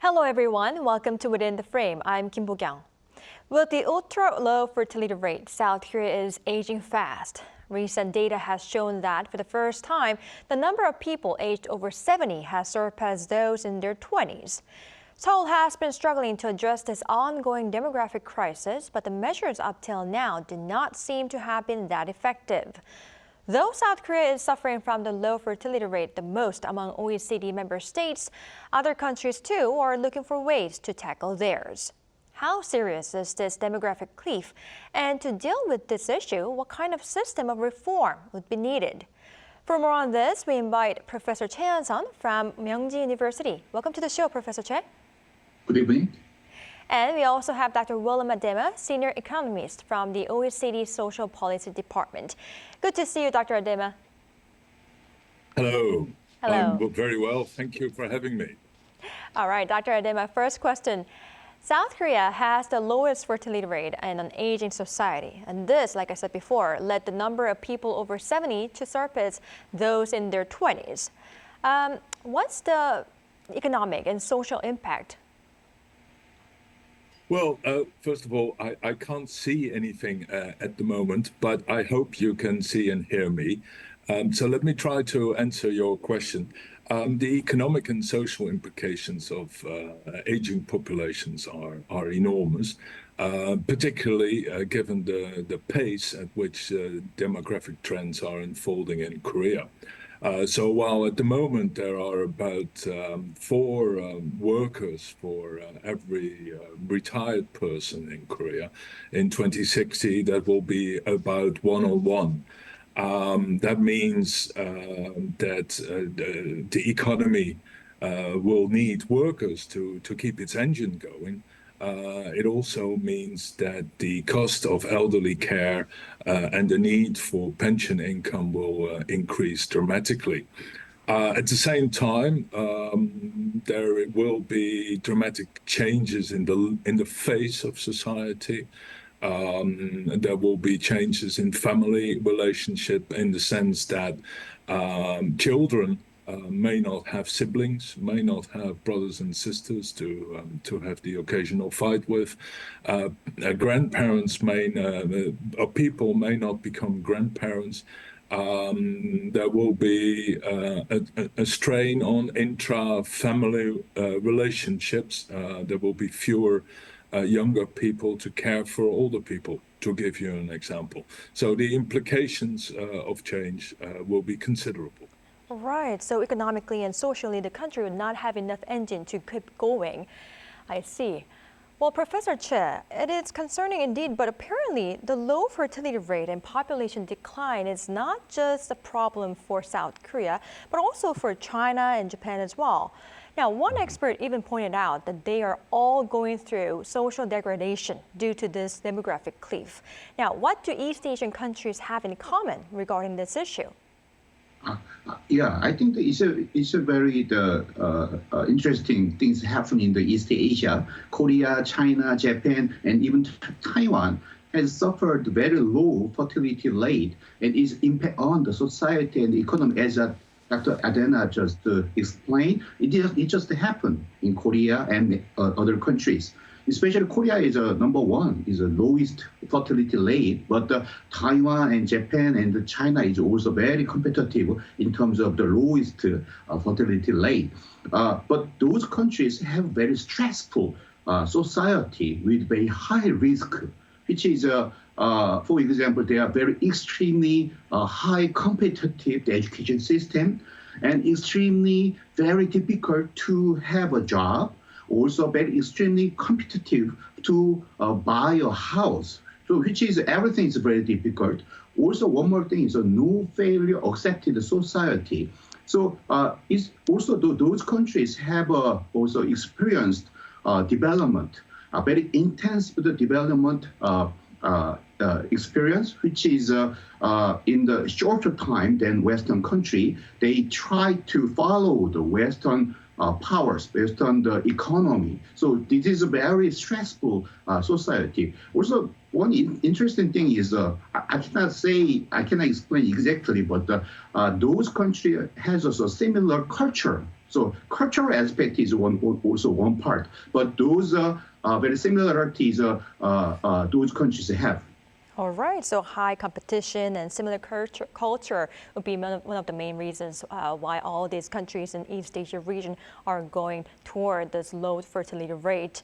Hello everyone, welcome to Within the Frame. I'm Kim Bo-kyung. With the ultra-low fertility rate, South Korea is aging fast. Recent data has shown that for the first time, the number of people aged over 70 has surpassed those in their 20s. Seoul has been struggling to address this ongoing demographic crisis, but the measures up till now do not seem to have been that effective. Though South Korea is suffering from the low fertility rate the most among OECD member states, other countries too are looking for ways to tackle theirs. How serious is this demographic cliff? And to deal with this issue, what kind of system of reform would be needed? For more on this, we invite Professor Choi Hyunsun from Myongji University. Welcome to the show, Professor Choi. Good evening. And we also have Dr. Willem Adema, Senior Economist from the OECD Social Policy Department. Good to see you, Dr. Adema. Hello. Hello. I'm very well. Thank you for having me. All right, Dr. Adema, first question. South Korea has the lowest fertility rate in an aging society. And this, like I said before, led the number of people over 70 to surpass those in their 20s. What's the economic and social impact? Well, first of all, I can't see anything at the moment, but I hope you can see and hear me. So let me try to answer your question. The economic and social implications of aging populations are enormous, particularly given the pace at which demographic trends are unfolding in Korea. So while at the moment there are about 4 workers for every retired person in Korea, in 2060 that will be about 101. That means that the economy will need workers to keep its engine going. It also means that the cost of elderly care and the need for pension income will increase dramatically. At the same time, there will be dramatic changes in the face of society. There will be changes in family relationship in the sense that children may not have siblings, may not have brothers and sisters to have the occasional fight with. Grandparents or people may not become grandparents. There will be a strain on intra-family relationships. There will be fewer younger people to care for older people, to give you an example. So the implications of change will be considerable. Right, so economically and socially, the country would not have enough engine to keep going. I see. Well, Professor Choi, it is concerning indeed, but apparently the low fertility rate and population decline is not just a problem for South Korea, but also for China and Japan as well. Now, one expert even pointed out that they are all going through social degradation due to this demographic cliff. Now, what do East Asian countries have in common regarding this issue? Yeah, I think it's a very interesting things happening in the East Asia. Korea, China, Japan, and even Taiwan has suffered very low fertility rate and its impact on the society and the economy, as Dr. Adema just explained. It just happened in Korea and other countries. Especially Korea is number one, is the lowest fertility rate, but Taiwan and Japan and China is also very competitive in terms of the lowest fertility rate. But those countries have very stressful society with very high risk, which is, for example, they are very extremely high competitive education system and extremely very difficult to have a job. Also very extremely competitive to buy a house. So which is everything is very difficult. Also one more thing is a no failure accepted society. So it's also those countries have also experienced development, a very intense development experience, which is in the shorter time than Western country. They try to follow the Western powers based on the economy. So this is a very stressful society. Also, one interesting thing is, I cannot explain exactly, but those countries has also similar culture. So cultural aspect is also one part, but those very similarities those countries have. All right, so high competition and similar culture would be one of the main reasons why all these countries in East Asia region are going toward this low fertility rate.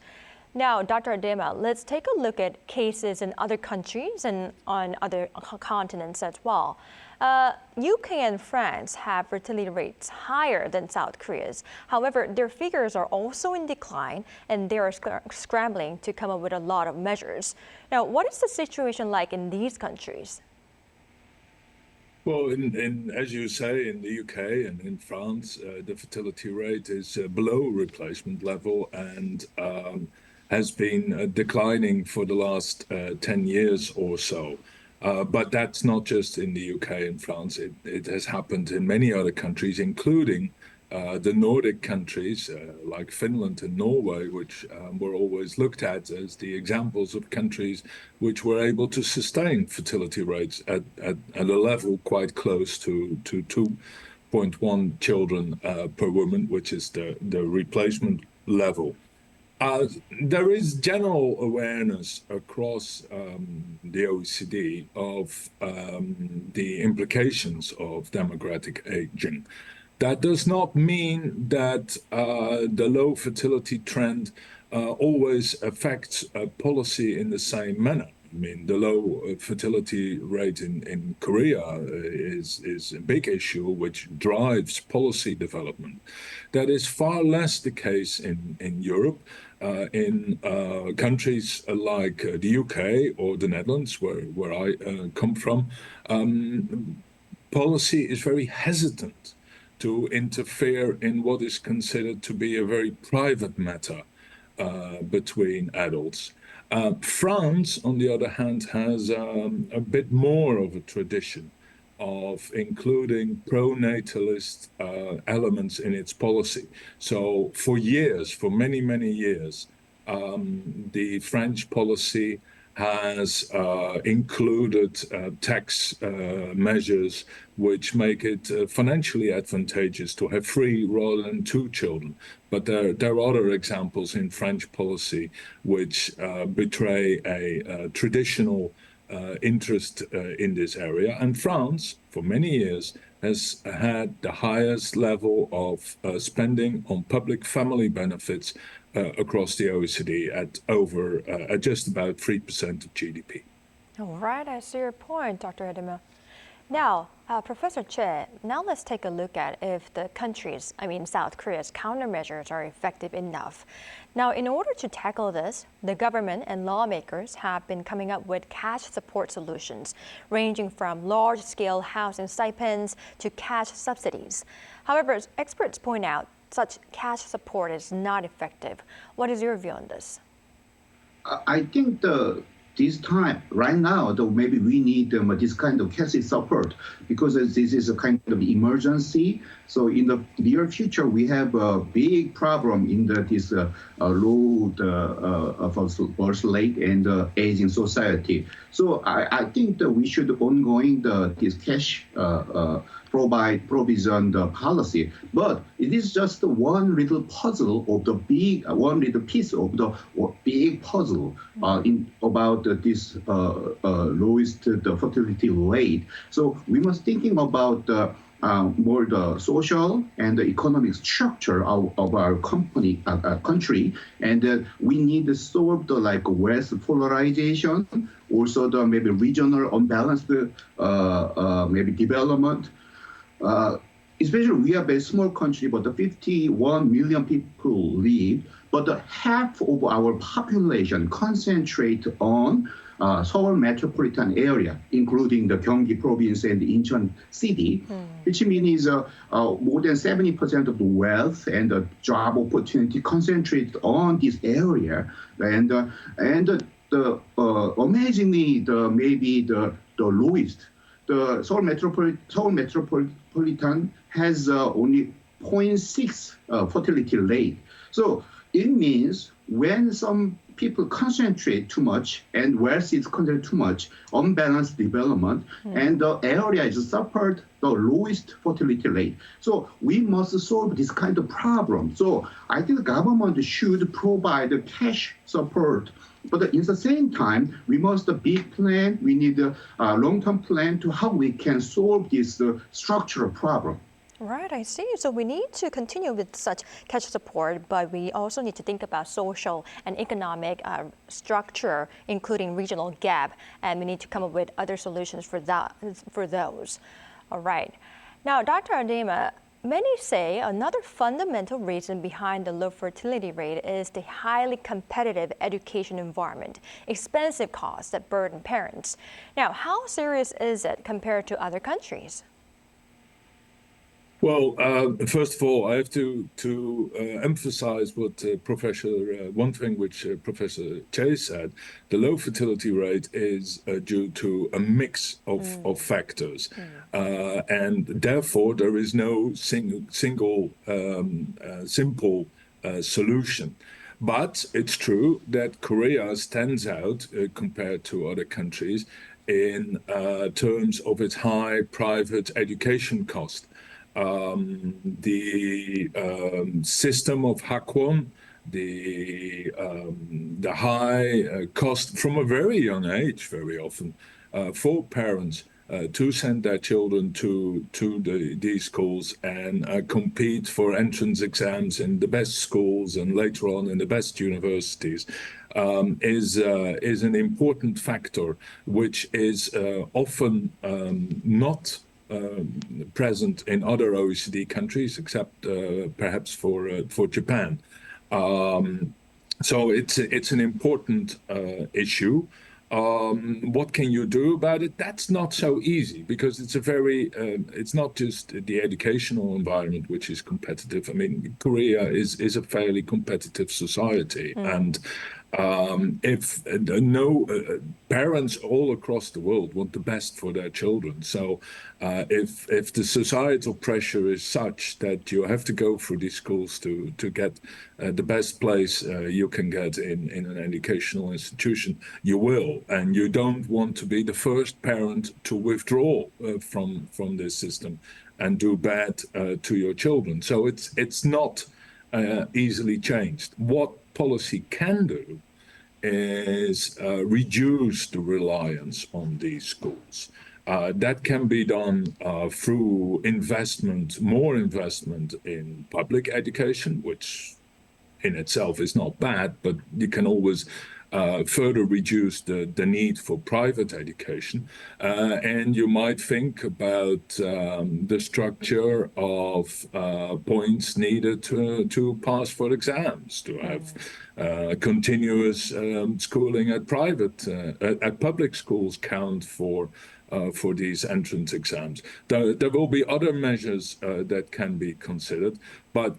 Now, Dr. Adema, let's take a look at cases in other countries and on other continents as well. UK and France have fertility rates higher than South Korea's. However, their figures are also in decline, and they are scrambling to come up with a lot of measures. Now, what is the situation like in these countries? Well, as you say, in the UK and in France, the fertility rate is below replacement level and has been declining for the last 10 years or so. But that's not just in the UK and France. It has happened in many other countries, including the Nordic countries like Finland and Norway, which were always looked at as the examples of countries which were able to sustain fertility rates at a level quite close to 2.1 children per woman, which is the replacement level. There is general awareness across the OECD of the implications of demographic aging. That does not mean that the low fertility trend always affects policy in the same manner. I mean, the low fertility rate in Korea is a big issue which drives policy development. That is far less the case in Europe. In countries like the UK or the Netherlands, where I come from, policy is very hesitant to interfere in what is considered to be a very private matter between adults. France, on the other hand, has a bit more of a tradition of including pro-natalist elements in its policy. So for years, for many, many years, the French policy has included tax measures which make it financially advantageous to have 3 rather than 2 children. But there are other examples in French policy which betray a traditional interest in this area. And France, for many years, has had the highest level of spending on public family benefits across the OECD at just about 3% of GDP. All right, I see your point, Dr. Adema. Now, Professor Choi, now let's take a look at if the countries, South Korea's countermeasures are effective enough. Now, in order to tackle this, the government and lawmakers have been coming up with cash support solutions, ranging from large-scale housing stipends to cash subsidies. However, as experts point out, such cash support is not effective. What is your view on this? I think this time, right now, though, maybe we need this kind of cash support because this is a kind of emergency. So in the near future, we have a big problem in this low birth rate and aging society. So I think that we should ongoing this cash provision policy, but it is just one little puzzle of the big, one little piece of the big puzzle about this lowest fertility rate. So we must thinking about more the social and the economic structure of our country, and we need to solve the wealth polarization, also the maybe regional unbalanced maybe development. Especially we are a very small country, but the 51 million people live, but half of our population concentrate on Seoul metropolitan area, including the Gyeonggi province and Incheon city, which means more than 70% of the wealth and the job opportunity concentrated on this area, and amazingly, maybe the lowest. The Seoul metropolitan has only 0.6 fertility rate. So it means when some people concentrate too much and wealth is concentrated too much, unbalanced development, and the area is suffered the lowest fertility rate. So we must solve this kind of problem. So I think the government should provide cash support. But at the same time, we must a big plan. We need a long-term plan to how we can solve this structural problem. Right, I see. So we need to continue with such cash support, but we also need to think about social and economic structure, including regional gap, and we need to come up with other solutions for those. All right. Now, Dr. Adema, many say another fundamental reason behind the low fertility rate is the highly competitive education environment, expensive costs that burden parents. Now, how serious is it compared to other countries? Well, first of all, I have to emphasize what one thing which Professor Choi said. The low fertility rate is due to a mix of factors, and therefore there is no simple solution. But it's true that Korea stands out compared to other countries in terms of its high private education cost. The system of Hakwon, the high cost from a very young age, very often, for parents to send their children to these schools and compete for entrance exams in the best schools and later on in the best universities is an important factor, which is often not present in other OECD countries, except perhaps for Japan. So it's an important issue. What can you do about it? That's not so easy because it's not just the educational environment which is competitive. I mean, Korea is a fairly competitive society, and if parents all across the world want the best for their children, so if the societal pressure is such that you have to go through these schools to get the best place you can get in an educational institution, you will, and you don't want to be the first parent to withdraw from this system and do bad to your children. So it's not easily changed. What policy can do is reduce the reliance on these schools. That can be done through more investment in public education, which in itself is not bad, but you can always further reduce the need for private education. And you might think about the structure of points needed to pass for exams, to have continuous schooling at public schools count for these entrance exams. There will be other measures that can be considered, but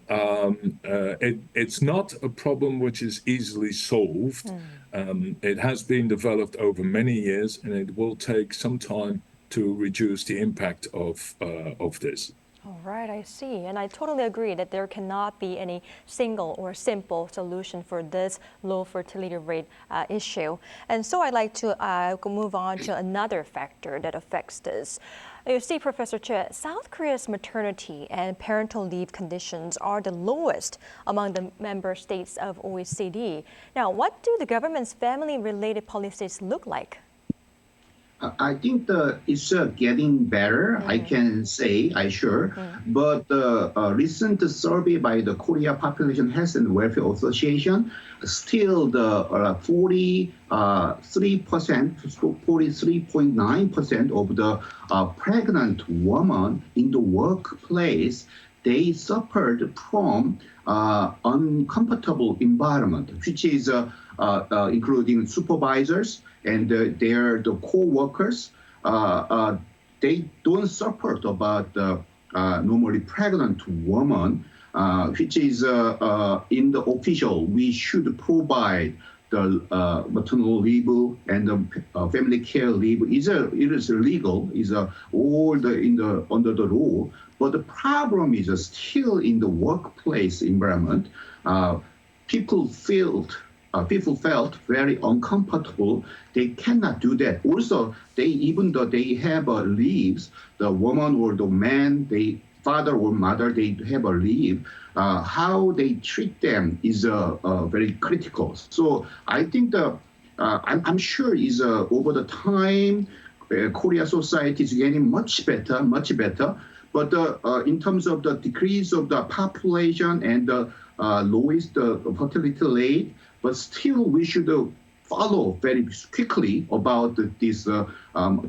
it's not a problem which is easily solved. It has been developed over many years, and it will take some time to reduce the impact of this. All right, I see. And I totally agree that there cannot be any single or simple solution for this low fertility rate issue. And so I'd like to move on to another factor that affects this. You see, Professor Choi, South Korea's maternity and parental leave conditions are the lowest among the member states of OECD. Now, what do the government's family-related policies look like? I think it's getting better, I can say, But the recent survey by the Korea Population Health and Welfare Association, still the 43.9% of the pregnant women in the workplace, they suffered from uncomfortable environment, which is including supervisors and the co-workers. They don't support about normally pregnant woman, which is in the official. We should provide the maternal leave and the family care leave. It is legal, under the law. But the problem is still in the workplace environment. people felt very uncomfortable. They cannot do that. Also, even though they have leaves, the woman or the man, father or mother, they have a leave. How they treat them is very critical. So I think I'm sure is over the time, Korea society is getting much better. But in terms of the decrease of the population and the lowest fertility rate, but still we should follow very quickly about this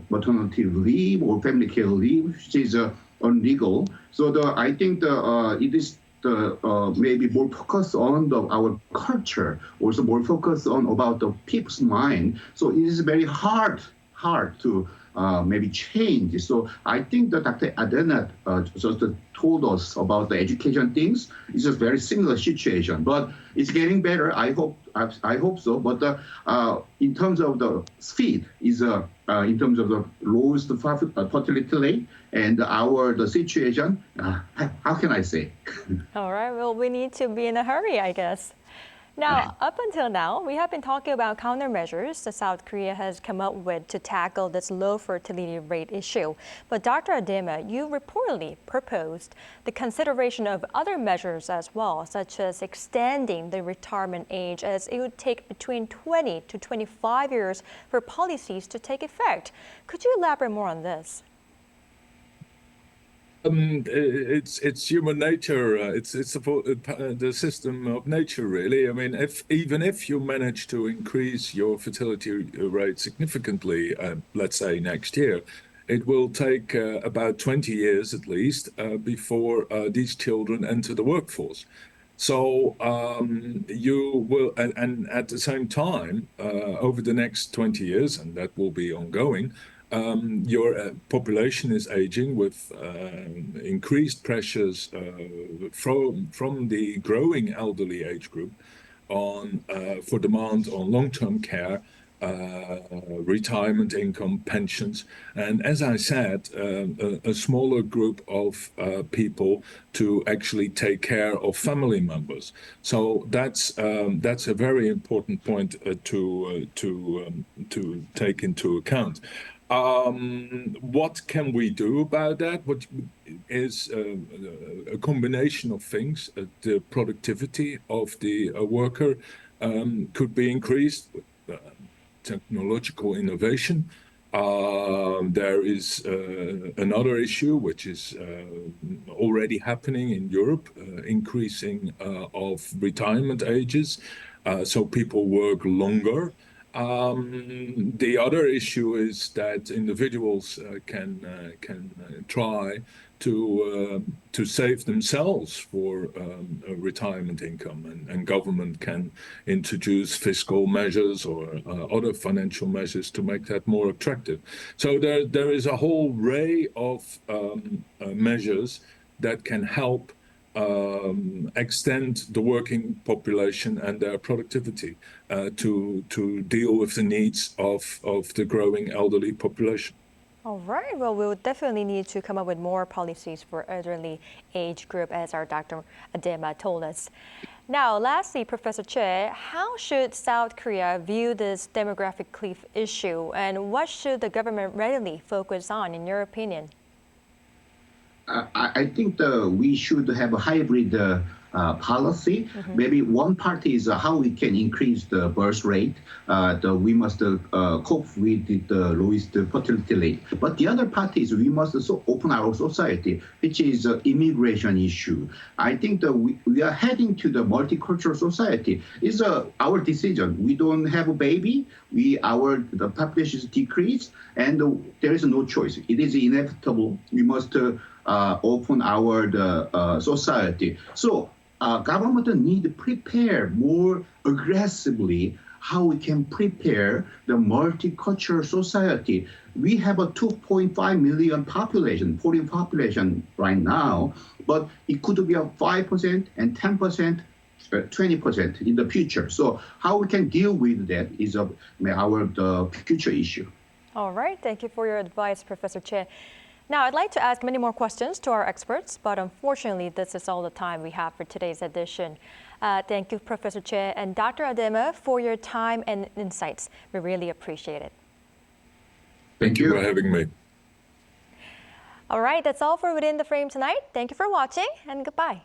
maternity leave or family care leave, which is illegal. So I think it is maybe more focused on our culture, also more focused on about the people's mind. So it is very hard to maybe change. So I think that Dr. Adema just told us about the education things. It's a very similar situation, but it's getting better. I hope so. But in terms of the speed, in terms of the lowest fertility rate and the situation, how can I say? All right. Well, we need to be in a hurry, I guess. Now, up until now, we have been talking about countermeasures that South Korea has come up with to tackle this low fertility rate issue. But Dr. Adema, you reportedly proposed the consideration of other measures as well, such as extending the retirement age, as it would take between 20 to 25 years for policies to take effect. Could you elaborate more on this? It's human nature. It's the system of nature, really. I mean, even if you manage to increase your fertility rate significantly, let's say next year, it will take about 20 years at least before these children enter the workforce. So you will, and at the same time, over the next 20 years, and that will be ongoing, your population is aging with increased pressures from the growing elderly age group for demand on long-term care, retirement income, pensions, and as I said, a smaller group of people to actually take care of family members. So that's a very important point to take into account. What can we do about that? What is a combination of things. The productivity of the worker could be increased with technological innovation. There is another issue which is already happening in Europe, increasing of retirement ages, so people work longer. The other issue is that individuals can try to save themselves for a retirement income, and government can introduce fiscal measures or other financial measures to make that more attractive. So there is a whole array of measures that can help extend the working population and their productivity to deal with the needs of the growing elderly population. All right. Well, we'll definitely need to come up with more policies for elderly age group, as our Dr. Adema told us. Now, lastly, Professor Choi, how should South Korea view this demographic cliff issue, and what should the government readily focus on, in your opinion? I think we should have a hybrid policy. Mm-hmm. Maybe one part is how we can increase the birth rate. We must cope with the lowest fertility rate. But the other part is we must also open our society, which is immigration issue. I think that we are heading to the multicultural society. It's our decision. We don't have a baby. The population is decreased, and there is no choice. It is inevitable. We must open our society. So government need to prepare more aggressively how we can prepare the multicultural society. We have a 2.5 million population, foreign population right now, but it could be a 5% and 10%, 20% in the future. So how we can deal with that is the future issue. All right. Thank you for your advice, Professor Choi. Now, I'd like to ask many more questions to our experts, but unfortunately, this is all the time we have for today's edition. Thank you, Professor Choi and Dr. Adema, for your time and insights. We really appreciate it. Thank you for having me. All right, that's all for Within the Frame tonight. Thank you for watching, and goodbye.